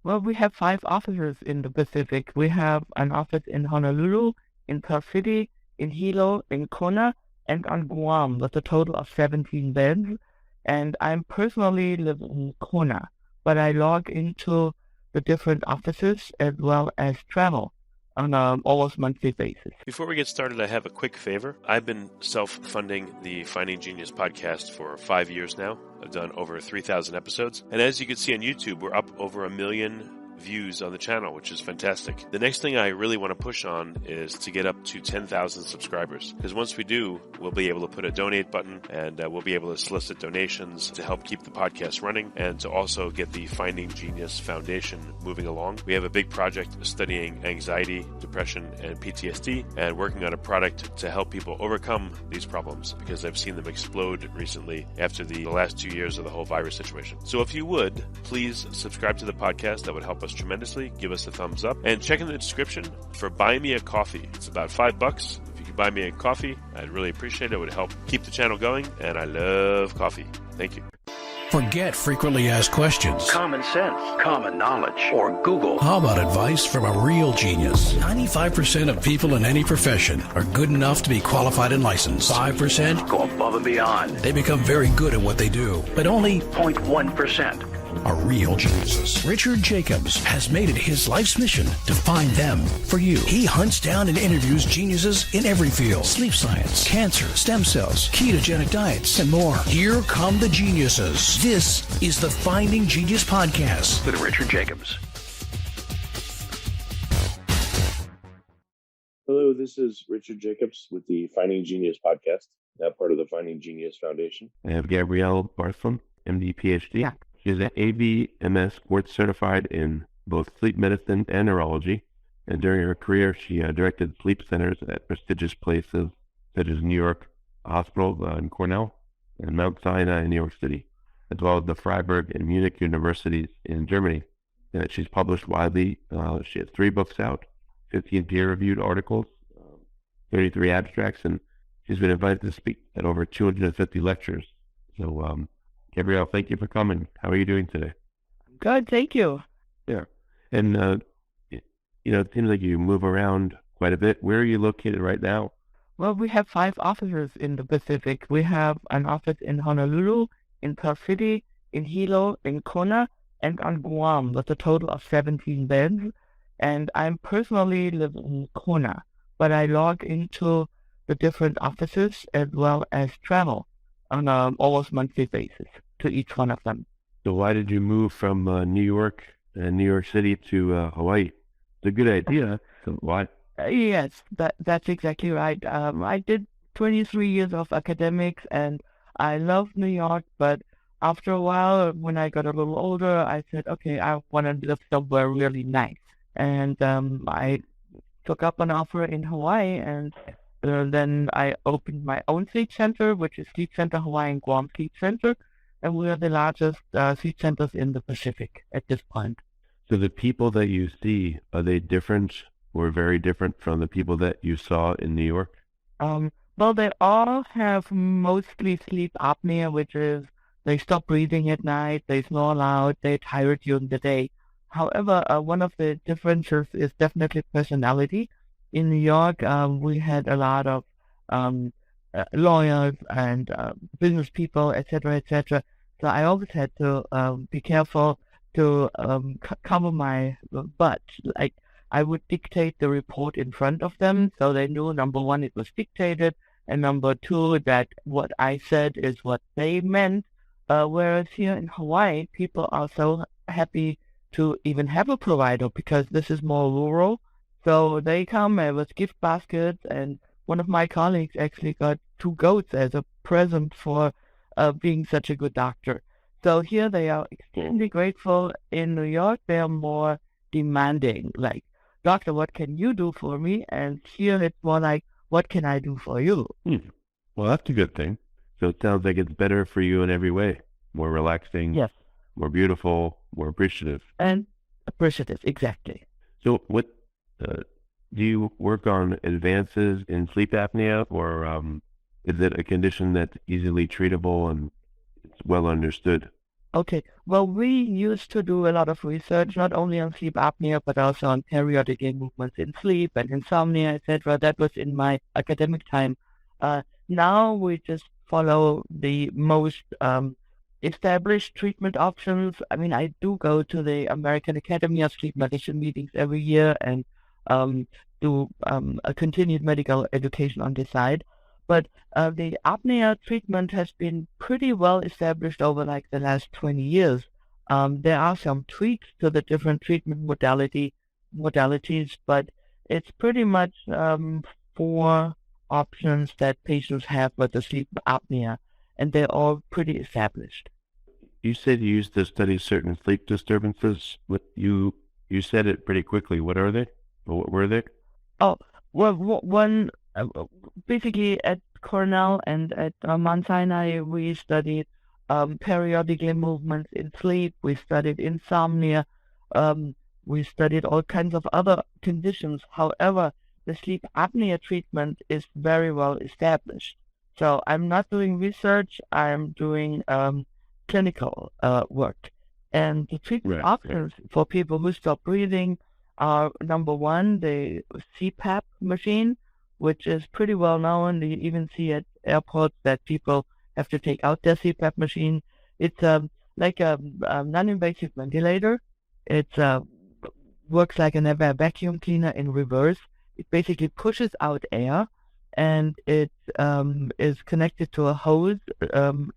Well, we have 5 offices in the Pacific. We have an office in Honolulu, in Perth City, in Hilo, in Kona, and on Guam with a total of 17 beds. And I'm personally live in Kona, but I log into the different offices as well as travel on an almost monthly basis. Before we get started, I have a quick favor. I've been self-funding the Finding Genius podcast for 5 years now. I've done over 3,000 episodes. And as you can see on YouTube, we're up over 1 million views on the channel, which is fantastic. The next thing I really want to push on is to get up to 10,000 subscribers, because once we do, we'll be able to put a donate button, and we'll be able to solicit donations to help keep the podcast running and to also get the Finding Genius Foundation moving along. We have a big project studying anxiety, depression, and PTSD, and working on a product to help people overcome these problems, because I've seen them explode recently after the last 2 years of the whole virus situation. So if you would, please subscribe to the podcast. That would help us tremendously. Give us a thumbs up, and check in the description for Buy Me a Coffee. It's about $5. If you could buy me a coffee, I'd really appreciate it. It would help keep the channel going, and I love coffee. Thank you. Forget frequently asked questions. Common sense, common knowledge, or Google. How about advice from a real genius? 95% of people in any profession are good enough to be qualified and licensed. 5% Go above and beyond. they become very good at what they do, but only 0.1%. are real geniuses. Richard Jacobs has made it his life's mission to find them for you. He hunts down and interviews geniuses in every field: sleep science, cancer, stem cells, ketogenic diets, and more. Here come the geniuses. This is the Finding Genius Podcast. With Richard Jacobs. Hello, this is Richard Jacobs with the Finding Genius podcast, now part of the Finding Genius Foundation. I have Gabriele Barthlen, MD, PhD. Yeah. She's an ABMS board certified in both sleep medicine and neurology. And during her career, she directed sleep centers at prestigious places such as New York Hospital in Cornell and Mount Sinai in New York City, as well as the Freiburg and Munich universities in Germany. And she's published widely. She has 3 books out, 15 peer-reviewed articles, 33 abstracts, and she's been invited to speak at over 250 lectures. So, Gabriele, thank you for coming. How are you doing today? Good, thank you. Yeah. And, it seems like you move around quite a bit. Where are you located right now? Well, we have 5 offices in the Pacific. We have an office in Honolulu, in Perth City, in Hilo, in Kona, and on Guam with a total of 17 beds. And I'm personally live in Kona, but I log into the different offices as well as travel on an almost monthly basis to each one of them. So why did you move from New York and New York City to Hawaii? It's a good idea. So why? Yes, that's exactly right. I did 23 years of academics, and I love New York, but after a while, when I got a little older, I said, okay, I want to live somewhere really nice. And I took up an offer in Hawaii, and then I opened my own sleep center, which is Sleep Center Hawaii and Guam Sleep Center, and we are the largest sleep centers in the Pacific at this point. So the people that you see, are they different or very different from the people that you saw in New York? Well, they all have mostly sleep apnea, which is they stop breathing at night, they snore loud, they're tired during the day. However, one of the differences is definitely personality. In New York, we had a lot of lawyers and business people, etc., etc. So I always had to be careful to cover my butt. Like, I would dictate the report in front of them, so they knew, number one, it was dictated, and number two, that what I said is what they meant. Whereas here in Hawaii, people are so happy to even have a provider because this is more rural. So they come with gift baskets, and one of my colleagues actually got 2 goats as a present for being such a good doctor. So here they are extremely grateful. In New York, they are more demanding, like, doctor, what can you do for me? And here it's more like, what can I do for you? Well, that's a good thing. So it sounds like it's better for you in every way. More relaxing, Yes, more beautiful, more appreciative. and appreciative, exactly. So what do you work on advances in sleep apnea, or is it a condition that's easily treatable and it's well understood? Okay. Well, we used to do a lot of research, not only on sleep apnea, but also on periodic movements in sleep and insomnia, etc. That was in my academic time. Now we just follow the most established treatment options. I mean, I do go to the American Academy of Sleep Medicine meetings every year and um, do a continued medical education on this side. But the apnea treatment has been pretty well established over like the last 20 years. There are some tweaks to the different treatment modalities, but it's pretty much four options that patients have with the sleep apnea, and they're all pretty established. You said you used to study certain sleep disturbances. You said it pretty quickly. What are they? Or what were they? Oh, well, one basically at Cornell and at Mount Sinai, we studied periodically movements in sleep. We studied insomnia. Um, we studied all kinds of other conditions. However, the sleep apnea treatment is very well established. So I'm not doing research. I'm doing clinical work. And the treatment options for people who stop breathing are, number one, the CPAP machine, which is pretty well known. You even see at airports that people have to take out their CPAP machine. It's like a non-invasive ventilator. It works like a vacuum cleaner in reverse. It basically pushes out air, and it is connected to a hose,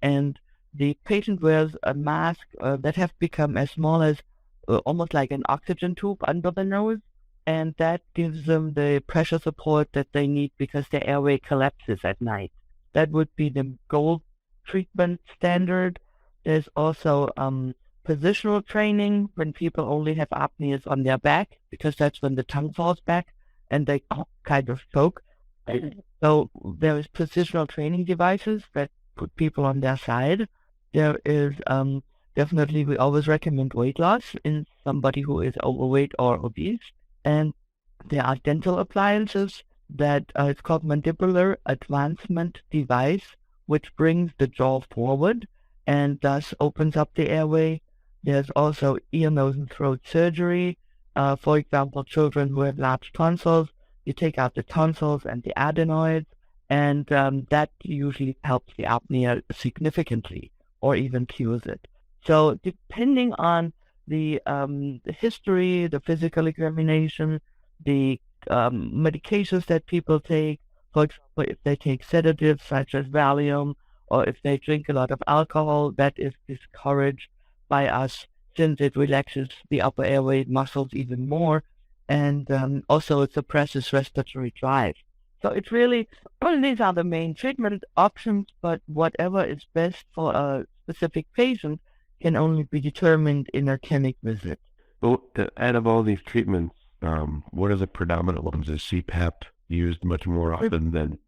and the patient wears a mask that have become as small as almost like an oxygen tube under the nose, and that gives them the pressure support that they need because their airway collapses at night. That would be the gold treatment standard. There's also positional training when people only have apneas on their back, because that's when the tongue falls back and they kind of choke. So there is positional training devices that put people on their side. There is definitely, we always recommend weight loss in somebody who is overweight or obese. And there are dental appliances that it's called mandibular advancement device, which brings the jaw forward and thus opens up the airway. There's also ear, nose, and throat surgery. For example, children who have large tonsils, you take out the tonsils and the adenoids, and that usually helps the apnea significantly or even cures it. So depending on the history, the physical examination, the medications that people take, for example, if they take sedatives such as Valium, or if they drink a lot of alcohol, that is discouraged by us since it relaxes the upper airway muscles even more, and also it suppresses respiratory drive. So it's really, well, these are the main treatment options, but whatever is best for a specific patient can only be determined in a clinic visit. Well, out of all these treatments, what are the predominant ones? Is CPAP used much more often than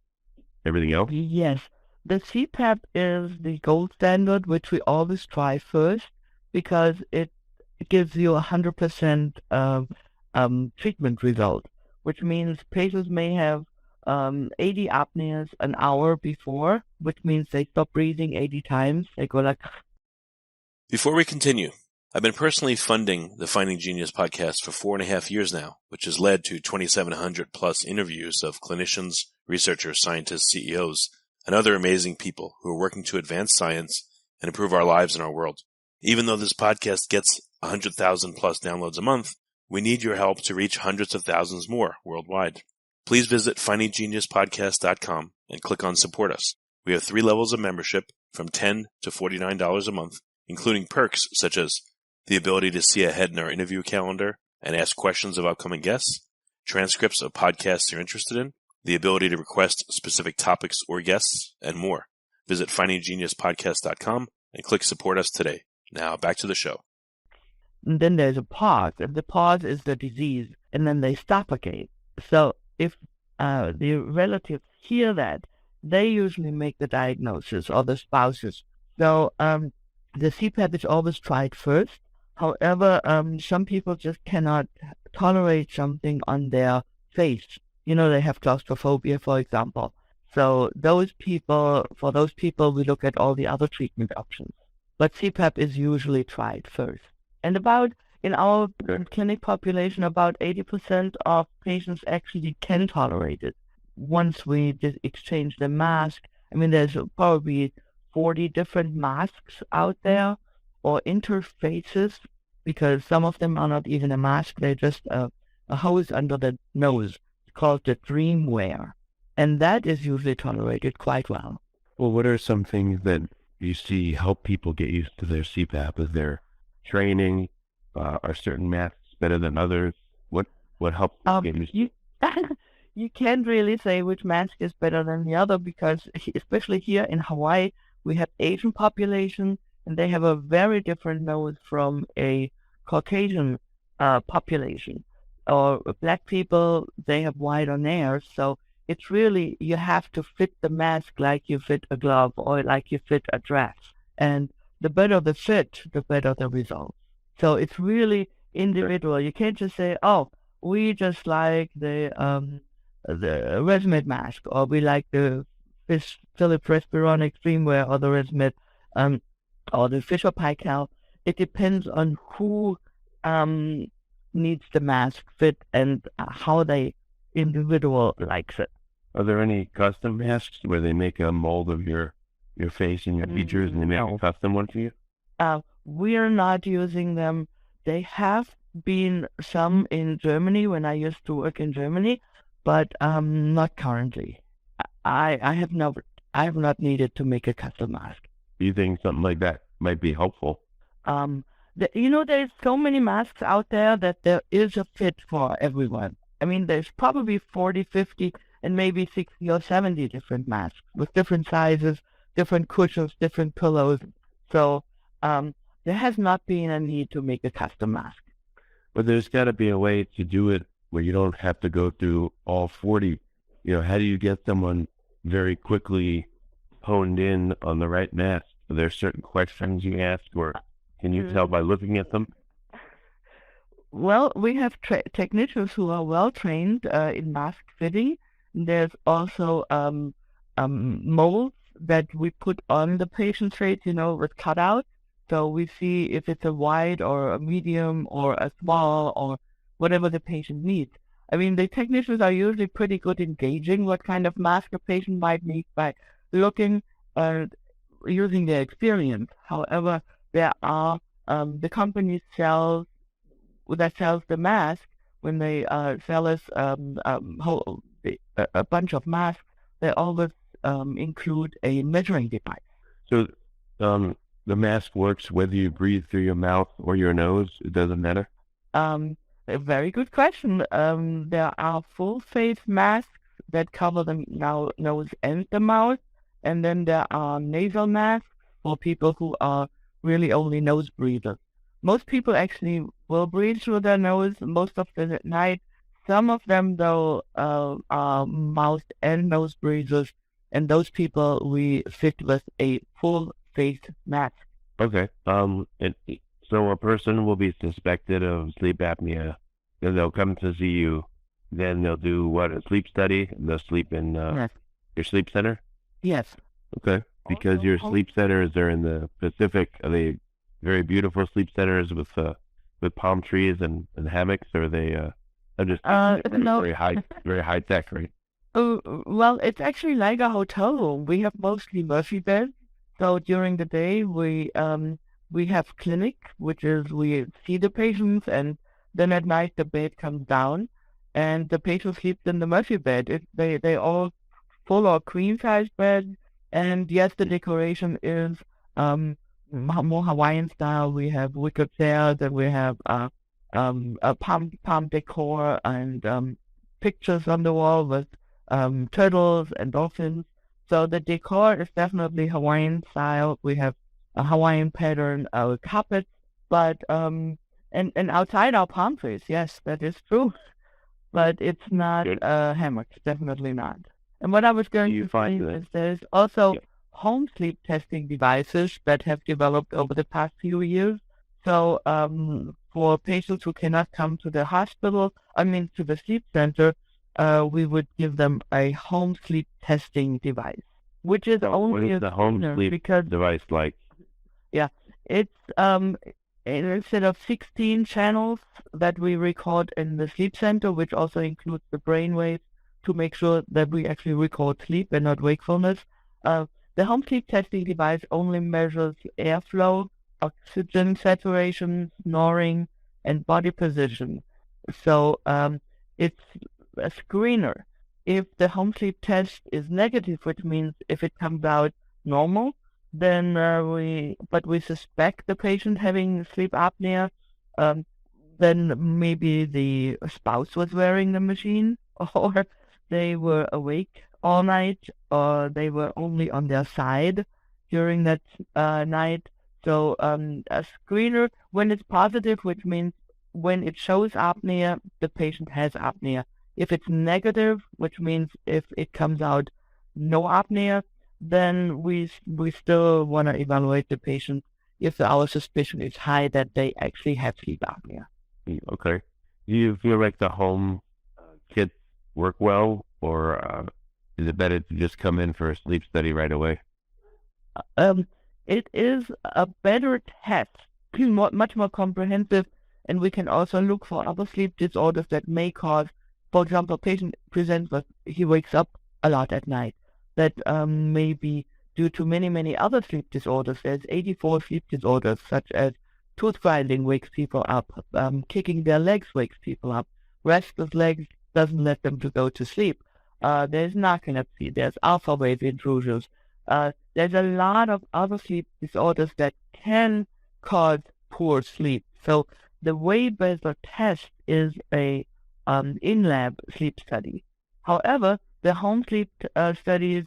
everything else? Yes, the CPAP is the gold standard, which we always try first because it gives you 100% treatment result, which means patients may have 80 apneas an hour before, which means they stop breathing 80 times. They go like. Before we continue, I've been personally funding the Finding Genius podcast for 4.5 years now, which has led to 2,700 plus interviews of clinicians, researchers, scientists, CEOs, and other amazing people who are working to advance science and improve our lives and our world. Even though this podcast gets 100,000 plus downloads a month, we need your help to reach hundreds of thousands more worldwide. Please visit findinggeniuspodcast.com and click on Support Us. We have 3 levels of membership from $10 to $49 a month, including perks such as the ability to see ahead in our interview calendar and ask questions of upcoming guests, transcripts of podcasts you're interested in, the ability to request specific topics or guests, and more. Visit findinggeniuspodcast.com and click Support Us today. Now back to the show. And then there's a pause, and the pause is the disease, and then they stop again. So if the relatives hear that, they usually make the diagnosis, or the spouses. So the CPAP is always tried first. However, some people just cannot tolerate something on their face. You know, they have claustrophobia, for example. So for those people, we look at all the other treatment options. but CPAP is usually tried first. And in our clinic population, about 80% of patients actually can tolerate it. Once we just exchange the mask, I mean, there's probably 40 different masks out there or interfaces, because some of them are not even a mask, they're just a hose under the nose called the dreamwear. And that is usually tolerated quite well. Well, what are some things that you see help people get used to their CPAP? Is there training? Are certain masks better than others? What helps get used to You can't really say which mask is better than the other, because especially here in Hawaii, we have Asian population, and they have a very different nose from a Caucasian population. Or black people, they have wider nares, so it's really, you have to fit the mask like you fit a glove or like you fit a dress. And the better the fit, the better the results. So it's really individual. You can't just say, oh, we just like the Resmed mask, or we like the Philips Respironics Dreamwear, or the Resmed, or the Fisher Paykel. It depends on who needs the mask fit and how the individual likes it. Are there any custom masks where they make a mold of your face and your features, and they make a custom one for you? We're not using them. They have been some in Germany when I used to work in Germany, but not currently. I have not needed to make a custom mask. Do you think something like that might be helpful? There's so many masks out there that there is a fit for everyone. I mean, there's probably 40, 50, and maybe 60 or 70 different masks with different sizes, different cushions, different pillows. So there has not been a need to make a custom mask. But there's got to be a way to do it where you don't have to go through all 40. How do you get someone very quickly honed in on the right mask? Are there certain questions you ask, or can you tell by looking at them? Well, we have technicians who are well trained in mask fitting. There's also molds that we put on the patient's face, with cutout. So we see if it's a wide or a medium or a small or whatever the patient needs. I mean, the technicians are usually pretty good in gauging what kind of mask a patient might need by looking, using their experience. However, there are the company that sells the mask, when they sell us a bunch of masks, they always include a measuring device. So the mask works whether you breathe through your mouth or your nose? It doesn't matter? A very good question. There are full-face masks that cover the nose and the mouth, and then there are nasal masks for people who are really only nose breathers. Most people actually will breathe through their nose most of the night. Some of them, though, are mouth and nose breathers, and those people we fit with a full-face mask. Okay. So a person will be suspected of sleep apnea, then they'll come to see you, then they'll do a sleep study, and they'll sleep in your sleep center? Yes. Okay. Because your sleep centers are in the Pacific, are they very beautiful sleep centers with palm trees and hammocks, or are they just no. very high tech, right? Well, it's actually like a hotel room. We have mostly Murphy beds. So during the day we have clinic, which is we see the patients, and then at night the bed comes down and the patient sleeps in the Murphy bed. They all full or queen size beds, and yes, the decoration is more Hawaiian style. We have wicker chairs, and we have a palm decor and pictures on the wall with turtles and dolphins. So the decor is definitely Hawaiian style. We have a Hawaiian pattern carpets, but and outside our palm trees, yes, that is true. But it's not hammocks, definitely not. And what I was going to say is there's also home sleep testing devices that have developed over the past few years. So for patients who cannot come to the hospital, to the sleep center, we would give them a home sleep testing device, which is only what is the home sleep device like? Yeah, It's instead of 16 channels that we record in the sleep center, which also includes the brain waves to make sure that we actually record sleep and not wakefulness. The home sleep testing device only measures airflow, oxygen saturation, snoring, and body position. So it's a screener. If the home sleep test is negative, which means if it comes out normal, then we suspect the patient having sleep apnea, then maybe the spouse was wearing the machine, or they were awake all night, or they were only on their side during that night. So a screener, when it's positive, which means when it shows apnea, the patient has apnea. If it's negative, which means if it comes out no apnea, then we still want to evaluate the patient if our suspicion is high that they actually have sleep apnea. Okay. Do you feel like the home kits work well, or is it better to just come in for a sleep study right away? It is a better test, much more comprehensive, and we can also look for other sleep disorders that may cause, for example, a patient presents with he wakes up a lot at night. That may be due to many other sleep disorders. There's 84 sleep disorders, such as tooth grinding wakes people up, kicking their legs wakes people up, restless legs doesn't let them to go to sleep. There's narcolepsy, there's alpha wave intrusions. There's a lot of other sleep disorders that can cause poor sleep. So the way better test is a in-lab sleep study. However, the home sleep studies,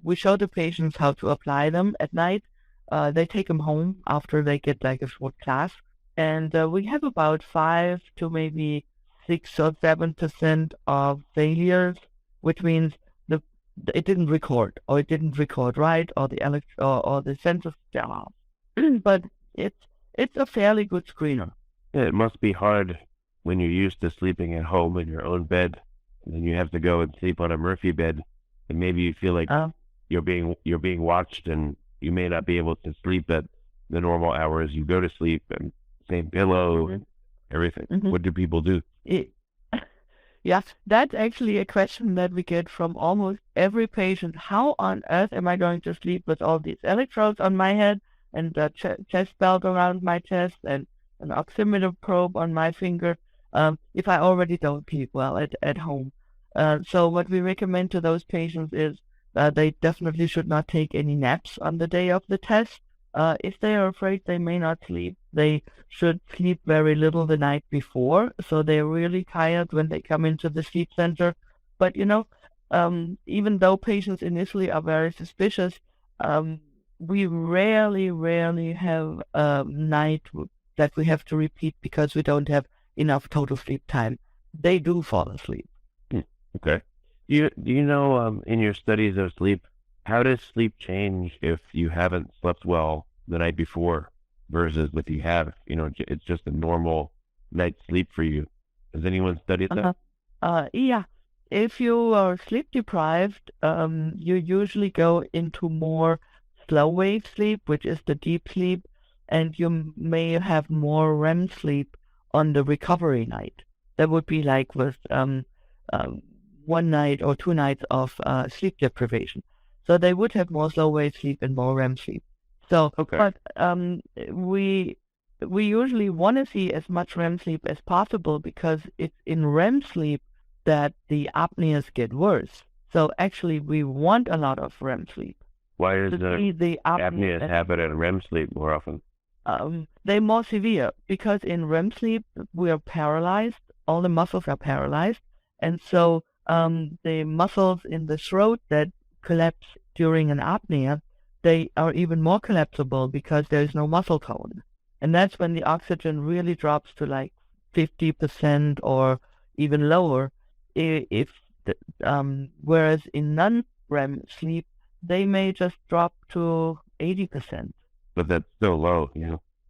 we show the patients how to apply them at night. They take them home after they get like a short class. And we have about 5 to maybe 6 or 7% of failures, which means it didn't record, or it didn't record right, or the or the sensors fell off. But it's a fairly good screener. Yeah, it must be hard when you're used to sleeping at home in your own bed, and then you have to go and sleep on a Murphy bed, and maybe you feel like you're being watched, and you may not be able to sleep at the normal hours you go to sleep, and same pillow, and everything. What do people do? Yeah, that's actually a question that we get from almost every patient. How on earth am I going to sleep with all these electrodes on my head and the chest belt around my chest and an oximeter probe on my finger if I already don't sleep well at home? So what we recommend to those patients is they definitely should not take any naps on the day of the test. If they are afraid they may not sleep, they should sleep very little the night before, so they're really tired when they come into the sleep center. But, even though patients initially are very suspicious, we rarely have a night that we have to repeat because we don't have enough total sleep time. They do fall asleep. Okay. Do you know, in your studies of sleep, how does sleep change if you haven't slept well the night before versus if you have? It's just a normal night's sleep for you. Has anyone studied that? Yeah. If you are sleep deprived, you usually go into more slow wave sleep, which is the deep sleep, and you may have more REM sleep on the recovery night. That would be like with 1 night or 2 nights of sleep deprivation. So they would have more slow wave sleep and more REM sleep. So, okay. But we usually want to see as much REM sleep as possible because it's in REM sleep that the apneas get worse. So actually, we want a lot of REM sleep. Why does the apneas happen in REM sleep more often? They're more severe because in REM sleep we are paralyzed. All the muscles are paralyzed, and so the muscles in the throat that collapse during an apnea, they are even more collapsible because there is no muscle tone. And that's when the oxygen really drops to like 50% or even lower. Whereas in non-REM sleep, they may just drop to 80%. But that's still low,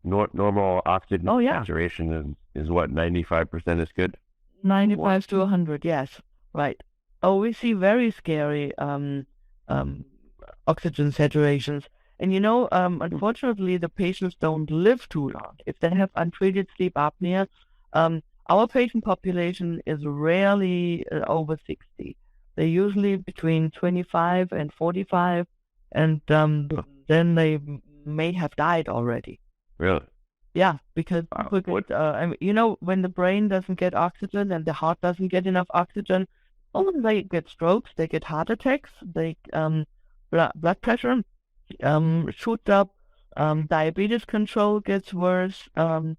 Normal oxygen saturation is what, 95% is good? 95 to 100, yes. Right. Oh, we see very scary oxygen saturations. And unfortunately, the patients don't live too long. If they have untreated sleep apnea, our patient population is rarely over 60. They're usually between 25 and 45, and then they may have died already. Really? Yeah, because people get, when the brain doesn't get oxygen and the heart doesn't get enough oxygen, they get strokes, they get heart attacks, they blood pressure shoots up, diabetes control gets worse, and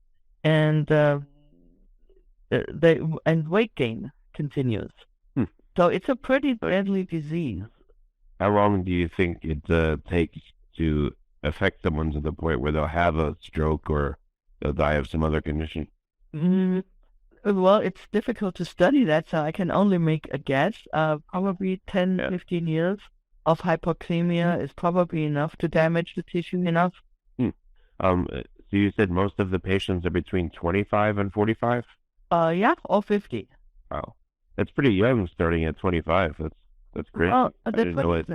weight gain continues. So it's a pretty deadly disease. How long do you think it takes to affect someone to the point where they'll have a stroke or they'll die of some other condition? Well, it's difficult to study that, so I can only make a guess. Probably 10, 15 years of hypoxemia is probably enough to damage the tissue enough. So you said most of the patients are between 25 and 45? Yeah, or 50. Wow. That's pretty young, starting at 25. That's great. Well, I didn't know it.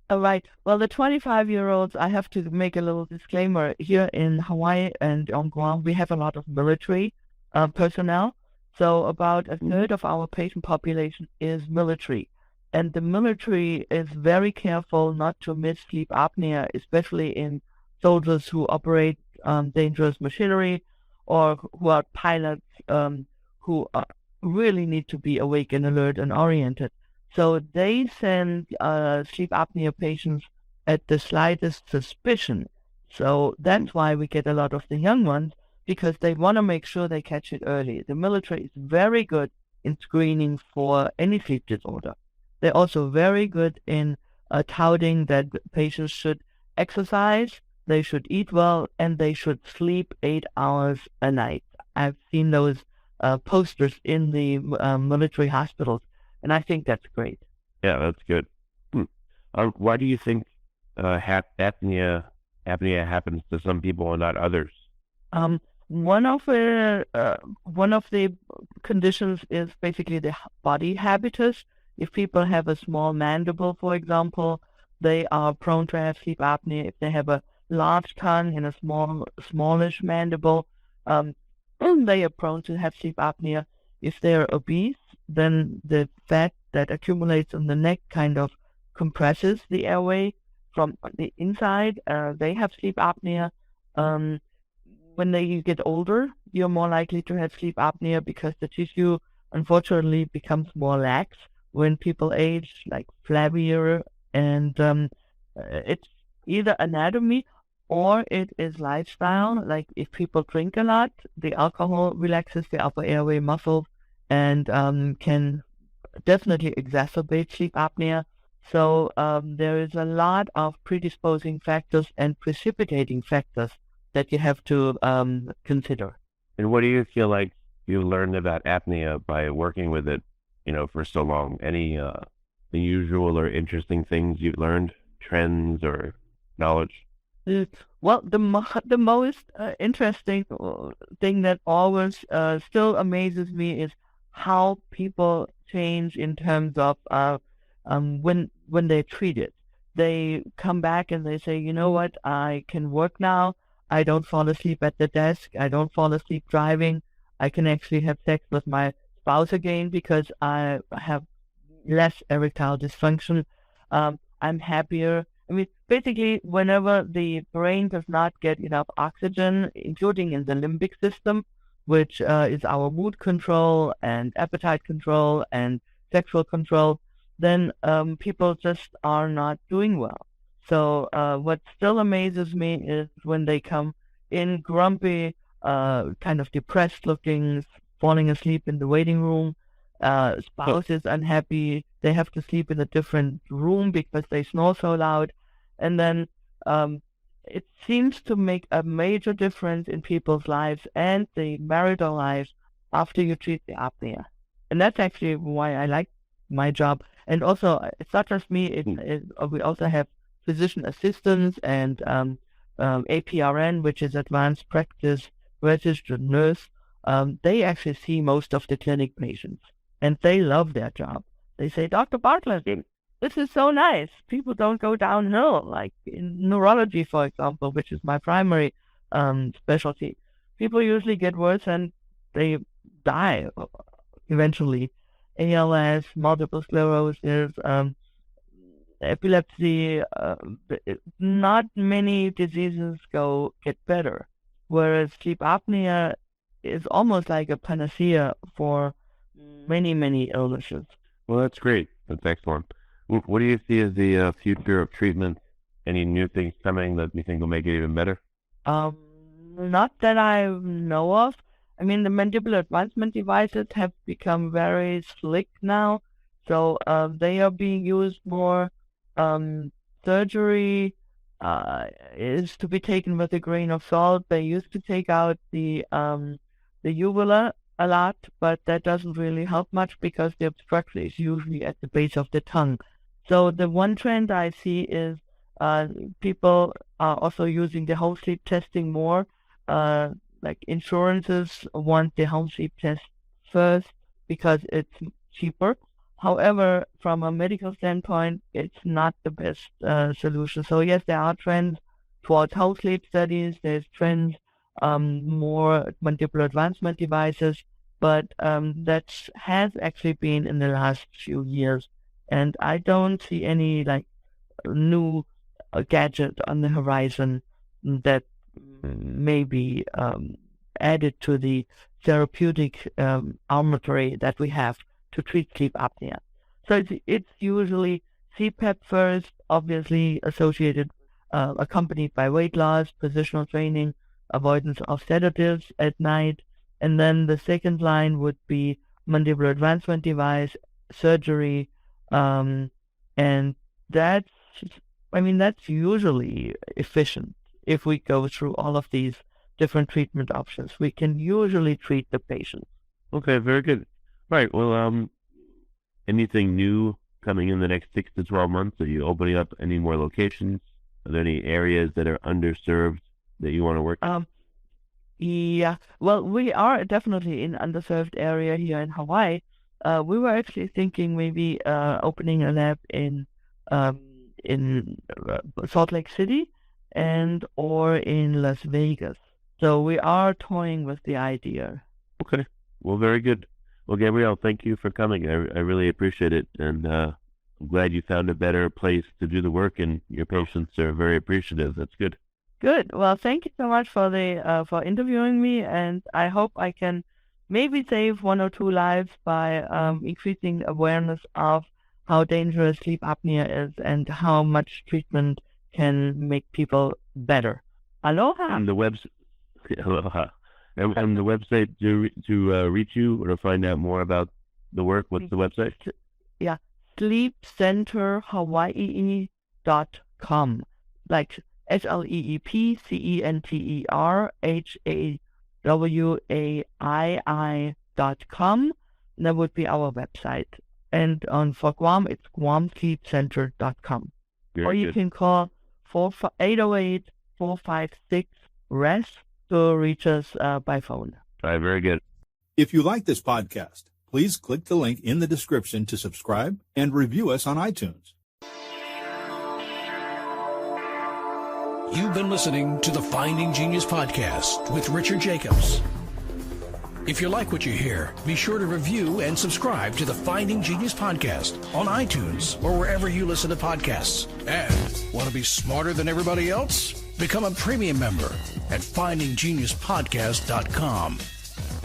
Right. Well, the 25-year-olds, I have to make a little disclaimer. Here in Hawaii and on Guam, we have a lot of military personnel. So about a third of our patient population is military. And the military is very careful not to miss sleep apnea, especially in soldiers who operate dangerous machinery or who are pilots who really need to be awake and alert and oriented. So they send sleep apnea patients at the slightest suspicion. So that's why we get a lot of the young ones, because they want to make sure they catch it early. The military is very good in screening for any sleep disorder. They're also very good in touting that patients should exercise, they should eat well, and they should sleep 8 hours a night. I've seen those posters in the military hospitals, and I think that's great. Yeah, that's good. Why do you think apnea happens to some people and not others? One of the conditions is basically the body habitus. If people have a small mandible, for example, they are prone to have sleep apnea. If they have a large tongue and a smallish mandible, they are prone to have sleep apnea. If they're obese, then the fat that accumulates on the neck kind of compresses the airway from the inside. They have sleep apnea. When you get older, you're more likely to have sleep apnea because the tissue, unfortunately, becomes more lax when people age, like flabbier, and it's either anatomy or it is lifestyle. Like if people drink a lot, the alcohol relaxes the upper airway muscles and can definitely exacerbate sleep apnea. So there is a lot of predisposing factors and precipitating factors that you have to consider. And what do you feel like you learned about apnea by working with it, for so long? Any unusual or interesting things you learned, trends or knowledge? Well, the most interesting thing that always still amazes me is how people change in terms of when they treat it. They come back and they say, you know what, I can work now. I don't fall asleep at the desk. I don't fall asleep driving. I can actually have sex with my spouse again because I have less erectile dysfunction. I'm happier. I mean, basically, whenever the brain does not get enough oxygen, including in the limbic system, which is our mood control and appetite control and sexual control, then people just are not doing well. So what still amazes me is when they come in grumpy, kind of depressed looking, falling asleep in the waiting room. Spouse is unhappy. They have to sleep in a different room because they snore so loud. And then it seems to make a major difference in people's lives and the marital lives after you treat the apnea. And that's actually why I like my job. And also, it's not just me. We also have physician assistants and APRN, which is Advanced Practice Registered Nurse. They actually see most of the clinic patients, and they love their job. They say, Dr. Barthlen, this is so nice. People don't go downhill, like in neurology, for example, which is my primary specialty. People usually get worse and they die eventually. ALS, multiple sclerosis, epilepsy, not many diseases get better, whereas sleep apnea is almost like a panacea for many illnesses. Well, that's great. That's excellent. What do you see as the future of treatment? Any new things coming that you think will make it even better? Not that I know of. I mean, the mandibular advancement devices have become very slick now, so they are being used more. Surgery is to be taken with a grain of salt. They used to take out the uvula a lot, but that doesn't really help much because the obstruction is usually at the base of the tongue. So the one trend I see is people are also using the whole sleep testing more. Like insurances want the home sleep test first because it's cheaper. However, from a medical standpoint, it's not the best solution. So yes, there are trends towards whole sleep studies. There's trends more mandibular advancement devices, but that has actually been in the last few years, and I don't see any like new gadget on the horizon that may be added to the therapeutic armory that we have to treat sleep apnea. So it's usually CPAP first, obviously associated, accompanied by weight loss, positional training, avoidance of sedatives at night, and then the second line would be mandibular advancement device, surgery, and that's usually efficient. If we go through all of these different treatment options, we can usually treat the patient. Okay, very good. Right. Well, anything new coming in the next 6 to 12 months? Are you opening up any more locations? Are there any areas that are underserved that you want to work in? Yeah. Well, we are definitely in underserved area here in Hawaii. We were actually thinking maybe opening a lab in Salt Lake City or in Las Vegas. So we are toying with the idea. Okay. Well, very good. Well, Gabriele, thank you for coming. I really appreciate it, and I'm glad you found a better place to do the work, and your patients are very appreciative. That's good. Good. Well, thank you so much for interviewing me, and I hope I can maybe save 1 or 2 lives by increasing awareness of how dangerous sleep apnea is and how much treatment can make people better. Aloha. And the website. Aloha. And the website to reach you or to find out more about the work, what's the website? Yeah, sleepcenterhawaii.com, like SleepCenterHawaii.com. That would be our website. And for Guam, it's guamsleepcenter.com. Or you can call 808-456-REST to reach us by phone. All right, very good. If you like this podcast, please click the link in the description to subscribe and review us on iTunes. You've been listening to the Finding Genius podcast with Richard Jacobs. If you like what you hear, be sure to review and subscribe to the Finding Genius podcast on iTunes or wherever you listen to podcasts. And want to be smarter than everybody else? Become a premium member at findinggeniuspodcast.com.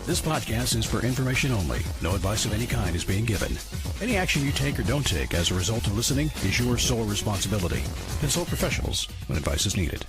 This podcast is for information only. No advice of any kind is being given. Any action you take or don't take as a result of listening is your sole responsibility. Consult professionals when advice is needed.